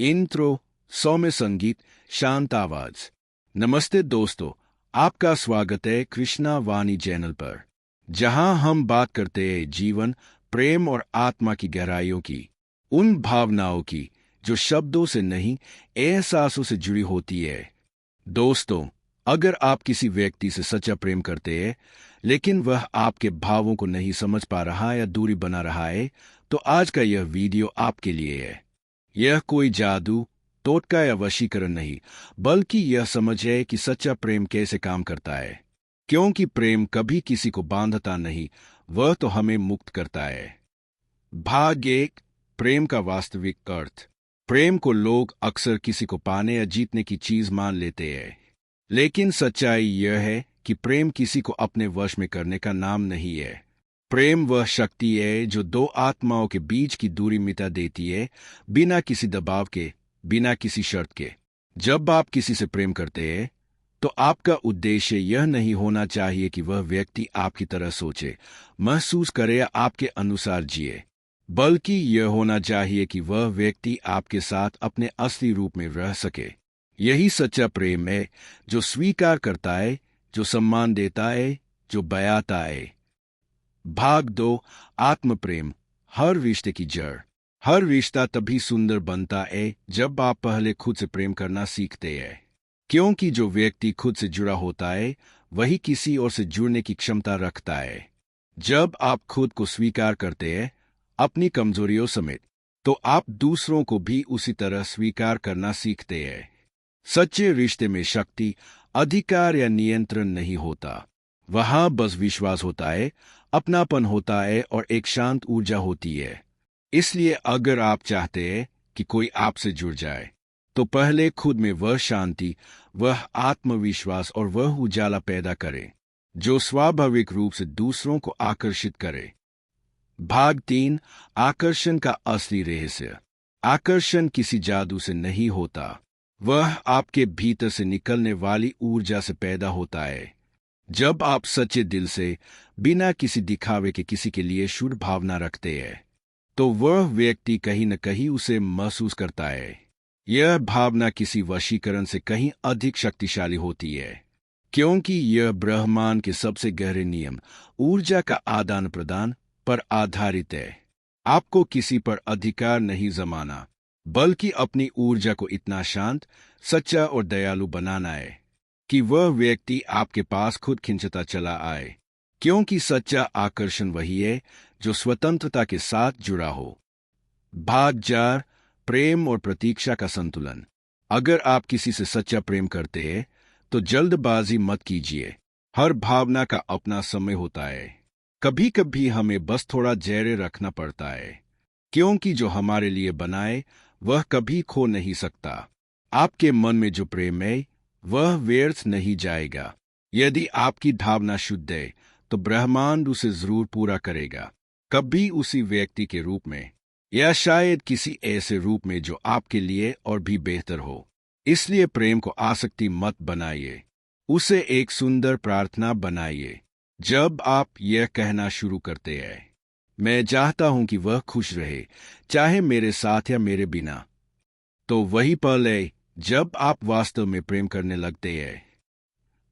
Intro, सौम्य संगीत, शांत आवाज। नमस्ते दोस्तों, आपका स्वागत है कृष्णा वाणी चैनल पर, जहां हम बात करते हैं जीवन, प्रेम और आत्मा की गहराइयों की, उन भावनाओं की जो शब्दों से नहीं, एहसासों से जुड़ी होती है। दोस्तों, अगर आप किसी व्यक्ति से सच्चा प्रेम करते हैं, लेकिन वह आपके भावों को नहीं समझ पा रहा या दूरी बना रहा है, तो आज का यह वीडियो आपके लिए है। यह कोई जादू, टोटका या वशीकरण नहीं, बल्कि यह समझ है कि सच्चा प्रेम कैसे काम करता है। क्योंकि प्रेम कभी किसी को बांधता नहीं, वह तो हमें मुक्त करता है। भाग 1, प्रेम का वास्तविक अर्थ। प्रेम को लोग अक्सर किसी को पाने या जीतने की चीज मान लेते हैं, लेकिन सच्चाई यह है कि प्रेम किसी को अपने वश में करने का नाम नहीं है। प्रेम वह शक्ति है जो दो आत्माओं के बीच की दूरी मिटा देती है, बिना किसी दबाव के, बिना किसी शर्त के। जब आप किसी से प्रेम करते हैं, तो आपका उद्देश्य यह नहीं होना चाहिए कि वह व्यक्ति आपकी तरह सोचे, महसूस करे या आपके अनुसार जिए, बल्कि यह होना चाहिए कि वह व्यक्ति आपके साथ अपने असली रूप में रह सके। यही सच्चा प्रेम है, जो स्वीकार करता है, जो सम्मान देता है, जो बयाता है। भाग 2, आत्म प्रेम, हर रिश्ते की जड़। हर रिश्ता तभी सुंदर बनता है जब आप पहले खुद से प्रेम करना सीखते हैं, क्योंकि जो व्यक्ति खुद से जुड़ा होता है, वही किसी और से जुड़ने की क्षमता रखता है। जब आप खुद को स्वीकार करते हैं, अपनी कमजोरियों समेत, तो आप दूसरों को भी उसी तरह स्वीकार करना सीखते हैं। सच्चे रिश्ते में शक्ति, अधिकार या नियंत्रण नहीं होता। वहां बस विश्वास होता है, अपनापन होता है और एक शांत ऊर्जा होती है। इसलिए अगर आप चाहते हैं कि कोई आपसे जुड़ जाए, तो पहले खुद में वह शांति, वह आत्मविश्वास और वह उजाला पैदा करें, जो स्वाभाविक रूप से दूसरों को आकर्षित करे। भाग 3, आकर्षण का असली रहस्य। आकर्षण किसी जादू से नहीं होता, वह आपके भीतर से निकलने वाली ऊर्जा से पैदा होता है। जब आप सच्चे दिल से, बिना किसी दिखावे के किसी के लिए शुद्ध भावना रखते हैं, तो वह व्यक्ति कहीं न कहीं उसे महसूस करता है। यह भावना किसी वशीकरण से कहीं अधिक शक्तिशाली होती है, क्योंकि यह ब्रह्मांड के सबसे गहरे नियम, ऊर्जा का आदान प्रदान पर आधारित है। आपको किसी पर अधिकार नहीं जमाना, बल्कि अपनी ऊर्जा को इतना शांत, सच्चा और दयालु बनाना है कि वह व्यक्ति आपके पास खुद खिंचता चला आए। क्योंकि सच्चा आकर्षण वही है जो स्वतंत्रता के साथ जुड़ा हो। भाग 4, प्रेम और प्रतीक्षा का संतुलन। अगर आप किसी से सच्चा प्रेम करते हैं, तो जल्दबाजी मत कीजिए। हर भावना का अपना समय होता है। कभी कभी हमें बस थोड़ा धैर्य रखना पड़ता है, क्योंकि जो हमारे लिए बनाए, वह कभी खो नहीं सकता। आपके मन में जो प्रेम है, वह व्यर्थ नहीं जाएगा। यदि आपकी भावना शुद्ध है, तो ब्रह्मांड उसे जरूर पूरा करेगा, कभी उसी व्यक्ति के रूप में, या शायद किसी ऐसे रूप में जो आपके लिए और भी बेहतर हो। इसलिए प्रेम को आसक्ति मत बनाइए, उसे एक सुंदर प्रार्थना बनाइए। जब आप यह कहना शुरू करते हैं, मैं चाहता हूं कि वह खुश रहे, चाहे मेरे साथ या मेरे बिना, तो वही पल है जब आप वास्तव में प्रेम करने लगते हैं।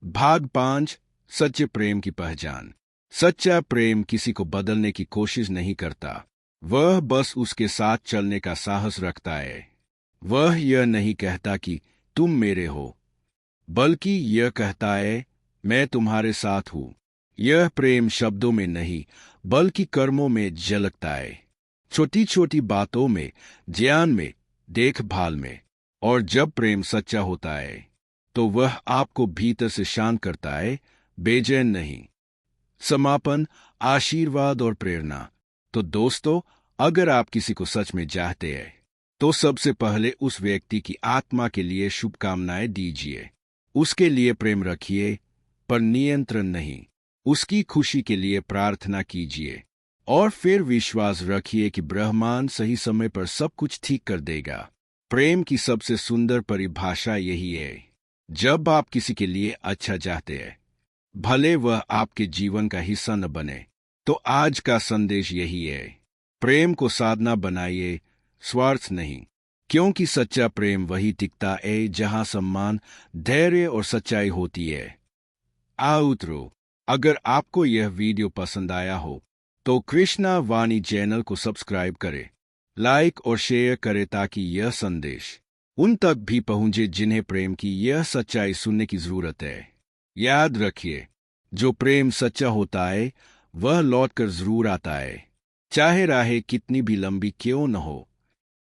भाग 5, सच्चे प्रेम की पहचान। सच्चा प्रेम किसी को बदलने की कोशिश नहीं करता, वह बस उसके साथ चलने का साहस रखता है। वह यह नहीं कहता कि तुम मेरे हो, बल्कि यह कहता है, मैं तुम्हारे साथ हूं। यह प्रेम शब्दों में नहीं, बल्कि कर्मों में झलकता है, छोटी छोटी बातों में, ज्ञान में, देखभाल में। और जब प्रेम सच्चा होता है, तो वह आपको भीतर से शांत करता है, बेचैन नहीं। समापन, आशीर्वाद और प्रेरणा। तो दोस्तों, अगर आप किसी को सच में चाहते हैं, तो सबसे पहले उस व्यक्ति की आत्मा के लिए शुभकामनाएं दीजिए। उसके लिए प्रेम रखिए, पर नियंत्रण नहीं। उसकी खुशी के लिए प्रार्थना कीजिए, और फिर विश्वास रखिए कि ब्रह्मांड सही समय पर सब कुछ ठीक कर देगा। प्रेम की सबसे सुंदर परिभाषा यही है। जब आप किसी के लिए अच्छा चाहते हैं, भले वह आपके जीवन का हिस्सा न बने, तो आज का संदेश यही है, प्रेम को साधना बनाइए, स्वार्थ नहीं। क्योंकि सच्चा प्रेम वही टिकता है जहां सम्मान, धैर्य और सच्चाई होती है। आउटरो, अगर आपको यह वीडियो पसंद आया हो तो कृष्णा वाणी चैनल को सब्सक्राइब करें, लाइक और शेयर करें ताकि यह संदेश उन तक भी पहुंचे जिन्हें प्रेम की यह सच्चाई सुनने की जरूरत है। याद रखिए, जो प्रेम सच्चा होता है वह लौट कर जरूर आता है, चाहे राहें कितनी भी लंबी क्यों न हो।